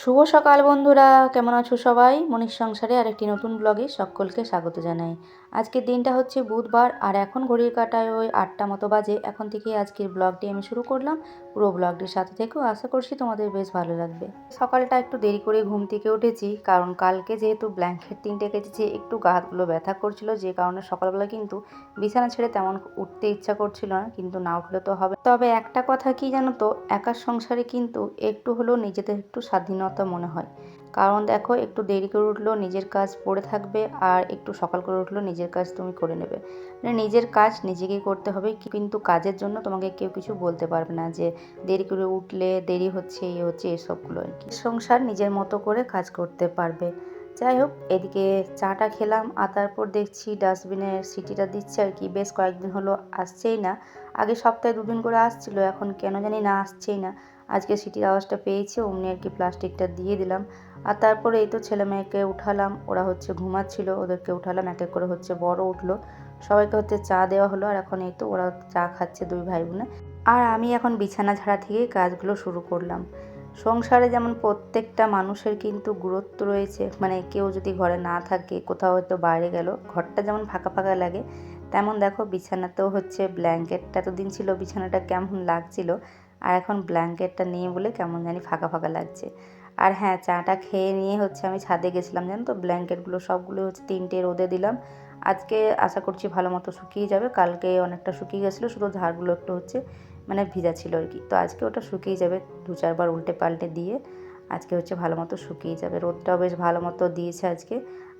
শুভ সকাল বন্ধুরা, কেমন আছো সবাই? মনির সংসারে আরেকটি নতুন ব্লগে সকলকে স্বাগত জানাই। আজকের দিনটা হচ্ছে বুধবার আর এখন ঘড়ির কাঁটায় ওই 8টা মতো বাজে। এখন থেকেই আজকের ব্লগটি আমি শুরু করলাম। পুরো ব্লগটির সাথে থেকেও আশা করছি তোমাদের বেশ ভালো লাগবে। সকালটা একটু দেরি করে ঘুম থেকে উঠেছি, কারণ কালকে যেহেতু ব্ল্যাঙ্কেট 3টে কেটেছি, একটু গা হাতগুলো ব্যথা করছিল, যে কারণে সকালবেলা কিন্তু বিছানা ছেড়ে তেমন উঠতে ইচ্ছা করছিল না। কিন্তু না উঠলে তো হবে। তবে একটা কথা কি জানো তো, একার সংসারে কিন্তু একটু হলেও নিজেদের একটু স্বাধীনতা মনে হয়। কারণ দেখো, একটু দেরি করে উঠলেও নিজের কাজ পড়ে থাকবে, আর একটু সকাল করে উঠলেও নিজের কাজ তুমি করে নেবে। মানে নিজের কাজ নিজেকেই করতে হবে, কিন্তু কাজের জন্য তোমাকে কেউ কিছু বলতে পারবে না যে দেরি করে উঠলে দেরি হচ্ছে, এই হচ্ছে, এসবগুলো আর কি। সংসার নিজের মতো করে কাজ করতে পারবে। যাই হোক, এদিকে চাটা খেলাম, আর তারপর দেখছি ডাস্টবিনের সিটিটা দিচ্ছে আর কি। বেশ কয়েকদিন হলো আসছেই না। আগে সপ্তাহে 2 দিন করে আসছিল, এখন কেন জানি না আসছেই না। আজকে সিটির আওয়াজটা পেয়েছি, অমনি আর কি প্লাস্টিকটা দিয়ে দিলাম। আর তারপরে এই তো ছেলে মেয়েকে উঠালাম, ওরা হচ্ছে ঘুমাচ্ছিল, ওদেরকে উঠালাম, এক এক করে হচ্ছে বড় উঠলো, সবাইকে হচ্ছে চা দেওয়া হলো। আর এখন এই তো ওরা চা খাচ্ছে, 2 ভাই বোনে। আর আমি এখন বিছানা ঝাড়া থেকে কাজগুলো শুরু করলাম। সংসারে যেমন প্রত্যেকটা মানুষের কিন্তু গুরুত্ব রয়েছে, মানে কেউ যদি ঘরে না থাকে, কোথাও হয়তো বাইরে গেল, ঘরটা যেমন ফাঁকা ফাঁকা লাগে, তেমন দেখো বিছানাতেও হচ্ছে ব্ল্যাঙ্কেটটা এতদিন ছিল, বিছানাটা কেমন লাগছিল, আর এখন ব্ল্যাঙ্কেটটা নিয়ে বলে কেমন জানি ফাঁকা ফাঁকা লাগছে। আর হ্যাঁ, চাটা খেয়ে নিয়ে হচ্ছে আমি ছাদে গেছিলাম, জানো তো, ব্ল্যাঙ্কেটগুলো সবগুলো হচ্ছে 3টে রোদে দিলাম। আজকে আশা করছি ভালো মতো শুকিয়ে যাবে। কালকে অনেকটা শুকিয়ে গেছিলো, শুধু ঝাড়গুলো একটু হচ্ছে মানে ভিজা ছিল আর কি। তো আজকে ওটা শুকিয়ে যাবে, 2-4 বার উল্টে পাল্টে দিয়ে আজকে হচ্ছে ভালো মতো শুকিয়ে যাবে। রোদটাও বেশ ভালো মতো দিয়েছে আজকে।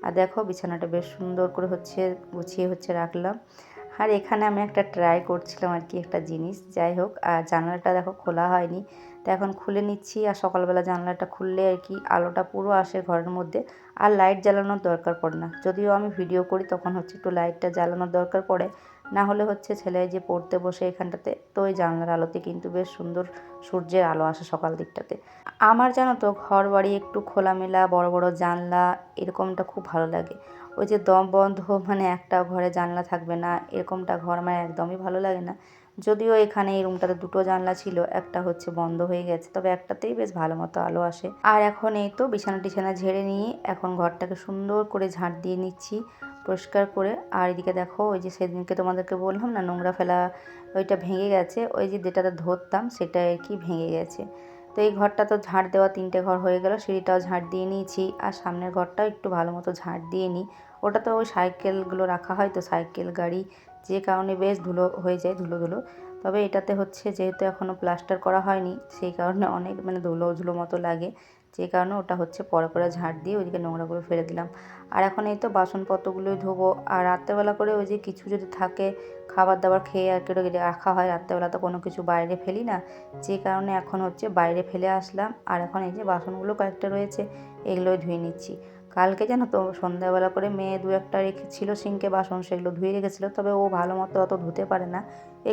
আর দেখো বিছানাটা বেশ সুন্দর করে হচ্ছে গুছিয়ে হচ্ছে রাখলাম। আর এখানে আমি একটা ট্রাই করছিলাম আর কি, একটা জিনিস। যাই হোক, আর জানালাটা দেখো খোলা হয়নি, তো এখন খুলে নিচ্ছি। আর সকালবেলা জানলাটা খুললে আর কি আলোটা পুরো আসে ঘরের মধ্যে, আর লাইট জ্বালানোর দরকার পড়ে না। যদিও আমি ভিডিও করি তখন হচ্ছে একটু লাইটটা জ্বালানোর দরকার পড়ে, না হলে হচ্ছে ছেলে যে পড়তে বসে এখানটাতে, তো ওই জানলার আলোতে কিন্তু বেশ সুন্দর সূর্যের আলো আসে সকাল দিকটাতে। আমার জানো তো, ঘর বাড়ি একটু খোলামেলা, বড় বড় জানলা, এরকমটা খুব ভালো লাগে। ওই যে দম বন্ধ, মানে একটা ঘরে জানলা থাকবে না, এরকমটা ঘর আমার একদমই ভালো লাগে না। যদিও এখানে এই রুমটাতে 2টো জানলা ছিল, একটা হচ্ছে বন্ধ হয়ে গেছে, তবে একটাতেই বেশ ভালো মতো আলো আসে। আর এখন এই তো বিছানা টিছানা ঝেড়ে নিয়ে এখন ঘরটাকে সুন্দর করে ঝাঁট দিয়ে নিচ্ছি, পরিষ্কার করে। আর এদিকে দেখো, ওই যে সেদিনকে তোমাদেরকে বললাম না নোংরা ফেলা, ওইটা ভেঙে গেছে, ওই যে যেটাতে ধরতাম সেটা আর কি ভেঙে গেছে। তো এই ঘরটা তো ঝাঁট দেওয়া 3টে ঘর হয়ে গেল, সিঁড়িটাও ঝাঁট দিয়ে নিয়েছি, আর সামনের ঘরটাও একটু ভালো মতো ঝাঁট দিয়ে নিই। ওটা তো ওই সাইকেলগুলো রাখা হয়, তো সাইকেল গাড়ি, যে কারণে বেশ ধুলো হয়ে যায়, ধুলো ধুলো। তবে এটাতে হচ্ছে যেহেতু এখনও প্লাস্টার করা হয়নি, সেই কারণে অনেক মানে ধুলো ধুলো মতো লাগে, যে কারণে ওটা হচ্ছে পরে করে ঝাঁট দিয়ে ওইদিকে নোংরাগুলো ফেলে দিলাম। আর এখন এই তো বাসনপত্রগুলোই ধোবো। আর রাত্রেবেলা করে ওই যে কিছু যদি থাকে, খাবার দাবার খেয়ে আর কেটে রাখা হয়, রাত্রেবেলা তো কোনো কিছু বাইরে ফেলি না, যে কারণে এখন হচ্ছে বাইরে ফেলে আসলাম। আর এখন এই যে বাসনগুলো কয়েকটা রয়েছে, এগুলোই ধুয়ে নিচ্ছি। কালকে জানো তো সন্ধ্যাবেলা করে মেয়ে 2-1টা রেখেছিল সিঙ্কে বাসন, সেগুলো ধুয়ে রেখেছিলো, তবে ও ভালো মতো অত ধুতে পারে না,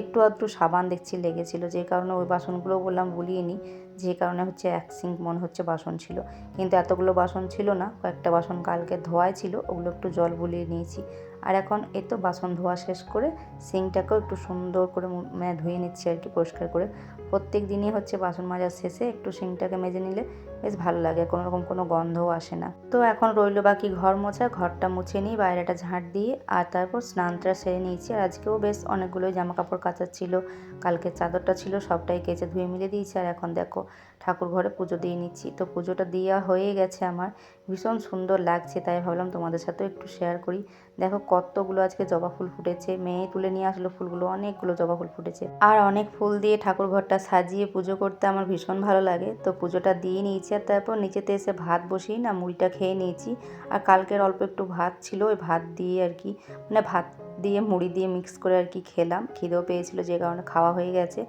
একটু আধটু সাবান দেখছি লেগেছিলো, যে কারণে ওই বাসনগুলো বললাম গুলিয়ে নিই, যে কারণে হচ্ছে 1 সিঙ্ক মনে হচ্ছে বাসন ছিল। কিন্তু এতগুলো বাসন ছিল না, কয়েকটা বাসন কালকে ধোয়াই ছিল, ওগুলো একটু জল বুলিয়ে নিয়েছি। আর এখন এই তো বাসন ধোয়া শেষ করে সিঙ্কটাকেও একটু সুন্দর করে মানে ধুয়ে নিচ্ছি আর কি, পরিষ্কার করে। প্রত্যেক দিনই হচ্ছে বাসন মাজার শেষে একটু সিঙ্কটাকে মেজে নিলে বেশ ভালো লাগে, কোনোরকম কোনো গন্ধও আসে না। তো এখন রইল বাকি ঘর মোছা, ঘরটা মুছে নিই, বাইরেটা ঝাঁট দিয়ে, আর তারপর স্নানটা সেরে নিয়েছি। আর আজকেও বেশ অনেকগুলোই জামা কাপড় কাচার ছিল, কালকে চাদরটা ছিল, সবটাই কেচে ধুয়ে মিলে দিয়েছি। আর এখন দেখো ঠাকুর ঘরে পুজো দিয়ে নিচ্ছি। তো পুজোটা দেওয়া হয়ে গেছে আমার, ভীষণ সুন্দর লাগছে, তাই ভাবলাম তোমাদের সাথেও একটু শেয়ার করি। দেখো কতগুলো আজকে জবা ফুল ফুটেছে, মেয়ে তুলে নিয়ে আসলো ফুলগুলো, অনেকগুলো জবা ফুল ফুটেছে। আর অনেক ফুল দিয়ে ঠাকুর ঘরটা সাজিয়ে পুজো করতে আমার ভীষণ ভালো লাগে। তো পুজোটা দিয়ে নিয়েছি, আর তারপর নিচেতে এসে ভাত বসিয়ে না মুড়িটা খেয়ে নিয়েছি। আর কালকের অল্প একটু ভাত ছিল, ওই ভাত দিয়ে আর কি, মানে ভাত দিয়ে মুড়ি দিয়ে মিক্স করে আর কি খেলাম, খিদেও পেয়েছিল, যে কারণে খাওয়া হয়ে গেছে।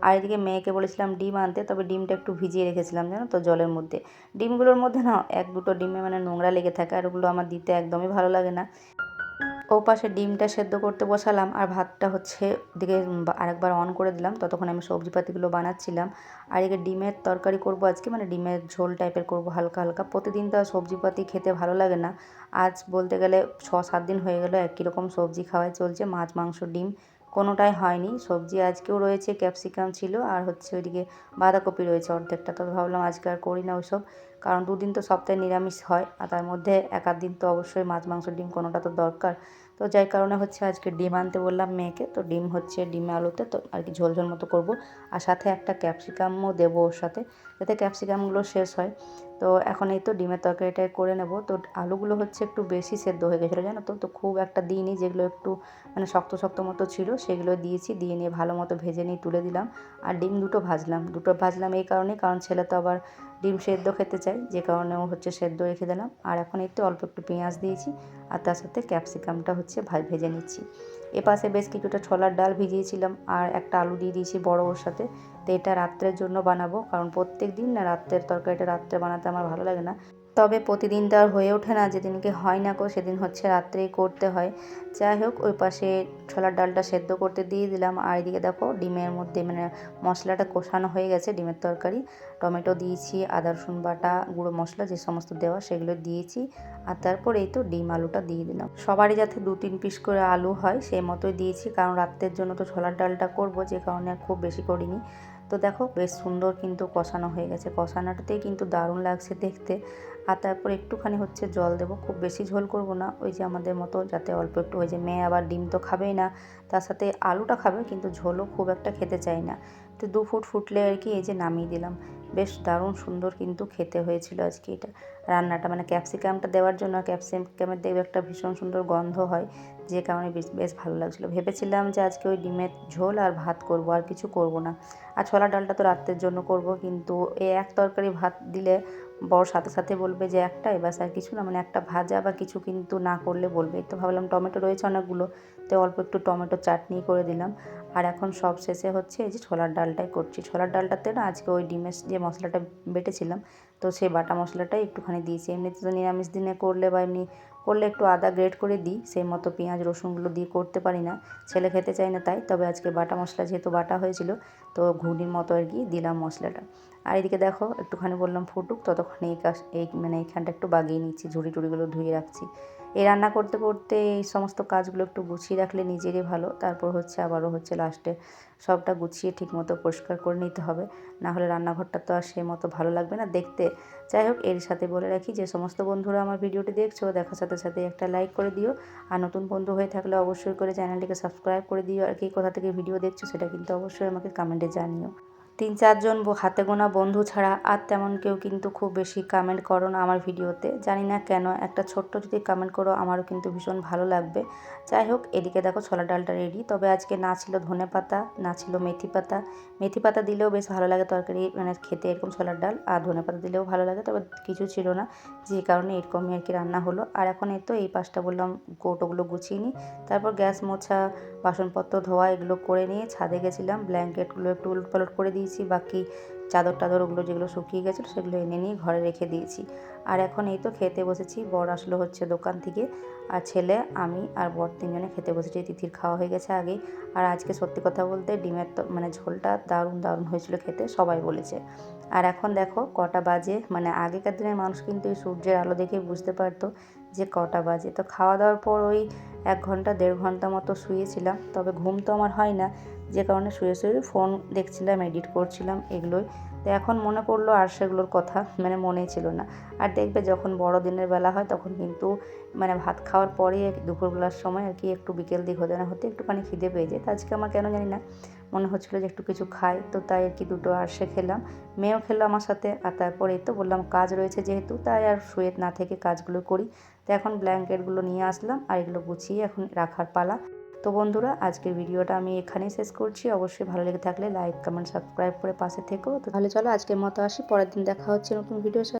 আর এদিকে মেয়েকে বলেছিলাম ডিম আনতে, তবে ডিমটা একটু ভিজিয়ে রেখেছিলাম জানো তো জলের মধ্যে। ডিমগুলোর মধ্যে না 1-2টো ডিমে মানে নোংরা লেগে থাকে, আর ওগুলো আমার দিতে একদমই ভালো লাগে না। ওপাশে ডিমটা সেদ্ধ করতে বসালাম, আর ভাতটা হচ্ছে দিকে আরেকবার অন করে দিলাম, ততক্ষণ আমি সবজিপাতিগুলো বানাচ্ছিলাম। আর এদিকে ডিমের তরকারি করব আজকে, মানে ডিমের ঝোল টাইপের করব হালকা হালকা। প্রতিদিন তো আর সবজিপাতি খেতে ভালো লাগে না, আজ বলতে গেলে 6-7 দিন হয়ে গেল একই রকম সবজি খাওয়াই চলছে, মাছ মাংস ডিম কোনোটাই হয়নি। সবজি আজকেও রয়েছে, ক্যাপসিকাম ছিল আর হচ্ছে ওইদিকে বাঁধাকপি রয়েছে অর্ধেকটা। তো ভাবলাম আজকে আর করি না ওইসব, কারণ দুদিন তো সপ্তাহে নিরামিষ হয় আর তার মধ্যে এক আধ দিন তো অবশ্যই মাছ মাংস ডিম কোনোটা তো দরকার। তো যাই কারণে হচ্ছে আজকে ডিম আনতে বললাম মেয়েকে। তো ডিম হচ্ছে ডিমে আলুতে তো আর কি ঝোল ঝোল মতো করবো, আর সাথে একটা ক্যাপসিকামও দেবো ওর সাথে, যাতে ক্যাপসিকামগুলো শেষ হয়। তো এখন এই তো ডিমের তরকারিটাই করে নেব। তো আলুগুলো হচ্ছে একটু বেশি সেদ্ধ হয়ে গেছিলো জানো তো, খুব একটা দিইনি, যেগুলো একটু মানে শক্ত শক্ত মতো ছিল সেগুলো দিয়েছি, দিয়ে নিয়ে ভালো মতো ভেজে নিয়ে তুলে দিলাম। আর ডিম দুটো ভাজলাম এই কারণে, কারণ ছেলে তো আবার ডিম সেদ্ধ খেতে চাই, যে কারণে ও হচ্ছে সেদ্ধ রেখে দিলাম। আর এখন এই তো অল্প একটু পেঁয়াজ দিয়েছি আর তার সাথে ক্যাপসিকামটা হচ্ছে ভেজে নিচ্ছি। এপাশে বেশ কিছুটা ছোলার ডাল ভিজিয়েছিলাম আর একটা আলু দিয়ে দিয়েছি বড় ওর সাথে। তো এটা রাত্রের জন্য বানাবো, কারণ প্রত্যেক দিন না রাত্রের তরকারিটা রাত্রে বানাতে আমার ভালো লাগে না। তবে প্রতিদিন তো আর হয়ে ওঠে না, যেদিনকে হয় না সেদিন হচ্ছে রাত্রেই করতে হয়। যাই হোক, ওই পাশে ছোলার ডালটা সেদ্ধ করতে দিয়ে দিলাম আর এদিকে দেখো ডিমের মধ্যে মানে মশলাটা কষানো হয়ে গেছে। ডিমের তরকারি, টমেটো দিয়েছি, আদা রসুন বাটা, গুঁড়ো মশলা যে সমস্ত দেওয়া সেগুলো দিয়েছি। আর তারপর এই তো ডিম আলুটা দিয়ে দিলাম। সবারই যাতে 2-3 পিস করে আলু হয় সেই মতোই দিয়েছি, কারণ রাত্রের জন্য তো ছোলার ডালটা করব, যে কারণে আর খুব বেশি করিনি। তো দেখো বেশ সুন্দর কিন্তু কষানো হয়ে গেছে, কষানোটাতেই কিন্তু দারুণ লাগছে দেখতে। আর তারপর একটুখানি হচ্ছে জল দেবো, খুব বেশি ঝোল করব না, ওই যে আমাদের মতো, যাতে অল্প একটু, ওই যে মেয়ে আবার ডিম তো খাবেই না, তার সাথে আলুটা খাবে কিন্তু ঝোলও খুব একটা খেতে চাই না। তো 2 ফুট ফুটলে আর কি এই যে নামিয়ে দিলাম। বেশ দারুণ সুন্দর কিন্তু খেতে হয়েছিল আজকে এটা রান্নাটা, মানে ক্যাপসিকামটা দেওয়ার জন্য। ক্যাপসিকামের দেখবে একটা ভীষণ সুন্দর গন্ধ হয়, যে কারণে বেশ ভালো লাগছিলো। ভেবেছিলাম যে আজকে ওই ডিমের ঝোল আর ভাত করব, আর কিছু করব না। আর ছোলার ডালটা তো রাত্রের জন্য করব, কিন্তু এই এক তরকারি ভাত দিলে বর সাথে সাথে বলবে যে একটাই ব্যাস, আর কিছু না, মানে একটা ভাজা বা কিছু কিন্তু না করলে বলবে। তো ভাবলাম টমেটো রয়েছে অনেকগুলো, তো অল্প একটু টমেটো চাটনি করে দিলাম। আর এখন সব শেষে হচ্ছে এই যে ছোলার ডালটাই করছি। ছোলার ডালটাতে না আজকে ওই ডিমের যে মশলাটা বেটেছিলাম, তো সেই বাটা মশলাটাই একটুখানি দিয়েছি। এমনিতে তো নিরামিষ দিনে করলে বা এমনি করলে একটু আদা গ্রেট করে দিই, সেই মতো পেঁয়াজ রসুনগুলো দিয়ে করতে পারি না, ছেলে খেতে চায় না তাই। তবে আজকে বাটা মশলা যেহেতু বাটা হয়েছিল, তো ঘুগনির মতো আর কি দিলাম মশলাটা। আর এদিকে দেখো একটুখানি বললাম ফুটুক, ততক্ষণ মানে এইখানটা একটু বাগিয়ে নিচ্ছি, ঝুড়ি টুড়িগুলো ধুয়ে রাখছি। এই রান্না করতে করতে এই সমস্ত কাজগুলো একটু গুছিয়ে রাখলে নিজেরই ভালো। তারপর হচ্ছে আবারও হচ্ছে লাস্টে সবটা গুছিয়ে ঠিকমতো পরিষ্কার করে নিতে হবে, না হলে রান্নাঘরটা তো আর সে মতো ভালো লাগবে না দেখতে। যাই হোক, এর সাথে বলে রাখি যে সমস্ত বন্ধুরা আমার ভিডিওটি দেখছো, দেখার সাথে সাথে একটা লাইক করে দিও। আর নতুন বন্ধু হয়ে থাকলে অবশ্যই করে চ্যানেলটিকে সাবস্ক্রাইব করে দিও। আর কি কোথা থেকে ভিডিও দেখছো সেটা কিন্তু অবশ্যই আমাকে কমেন্টে জানিও। 3-4 জন হাতে গোনা বন্ধু ছাড়া আর তেমন কেউ কিন্তু খুব বেশি কমেন্ট করো না আমার ভিডিওতে, জানি না কেন। একটা ছোট্ট যদি কমেন্ট করো আমারও কিন্তু ভীষণ ভালো লাগবে। যাই হোক, এদিকে দেখো ছোলা ডালটা রেডি। তবে আজকে না ছিল ধনে পাতা, না ছিল মেথি পাতা। মেথি পাতা দিলেও বেশ ভালো লাগে তরকারি, মানে খেতে এরকম ছোলার ডাল, আর ধনে পাতা দিলেও ভালো লাগে, তবে কিছু ছিল না, যে কারণে এরকমই আর কি রান্না হলো। আর এখন এই তো এই পাশটা বললাম কৌটোগুলো গুছিয়ে নিই, তারপর গ্যাস মোছা, বাসনপত্র ধোয়া এগুলো করে নিয়ে ছাদে গেছিলাম। ব্ল্যাঙ্কেটগুলো একটু উলটপালট করে দিয়েছি, বাকি চাদর টাদর ওগুলো যেগুলো শুকিয়ে গেছিলো সেগুলো এনে নিয়ে ঘরে রেখে দিয়েছি। আর এখন এই তো খেতে বসেছি। বর আসলো হচ্ছে দোকান থেকে, আর ছেলে, আমি আর বর 3 জনে খেতে বসেছি। তিথির খাওয়া হয়ে গেছে আগেই। আর আজকে সত্যি কথা বলতে ডিমের তো মানে ঝোলটা দারুণ হয়েছিল খেতে, সবাই বলেছে। আর এখন দেখো কটা বাজে, মানে আগেকার দিনের মানুষ কিন্তু এই সূর্যের আলো দেখেই বুঝতে পারতো যে কটা বাজে। তো খাওয়া দাওয়ার পর ওই 1 ঘন্টা 1.5 ঘন্টা মতো শুয়েছিলাম, তবে ঘুম তো আমার হয় না, যে কারণে শুয়ে ফোন দেখছিলাম, এডিট করছিলাম এগুলোই। তো এখন মনে পড়লো আর সেগুলোর কথা, মানে মনেই ছিল না। আর দেখবে যখন বড়দিনের বেলা হয় তখন কিন্তু মানে ভাত খাওয়ার পরেই দুপুরবেলার সময় আর কি একটু বিকেল দিক হতে না হতে একটুখানি খিদে পেয়ে যায়। তো আজকে আমার কেন জানি না মনে হচ্ছিলো যে একটু কিছু খাই, তো তাই আর কি 2টো আরশে খেলাম, মেয়েও খেলো আমার সাথে। আর তারপরে তো বললাম কাজ রয়েছে যেহেতু, তাই আর শুয়ে না থেকে কাজগুলো করি। তো এখন ব্ল্যাঙ্কেটগুলো নিয়ে আসলাম আর এগুলো গুছিয়ে এখন রাখার পালা। তো বন্ধুরা, আজকের ভিডিওটা আমি এখানেই শেষ করছি। অবশ্যই ভালো লেগে থাকলে লাইক কমেন্ট সাবস্ক্রাইব করে পাশে থেকো। তো তাহলে চলো আজকের মতো আসি, পরের দিন দেখা হচ্ছে নতুন ভিডিওর সাথে।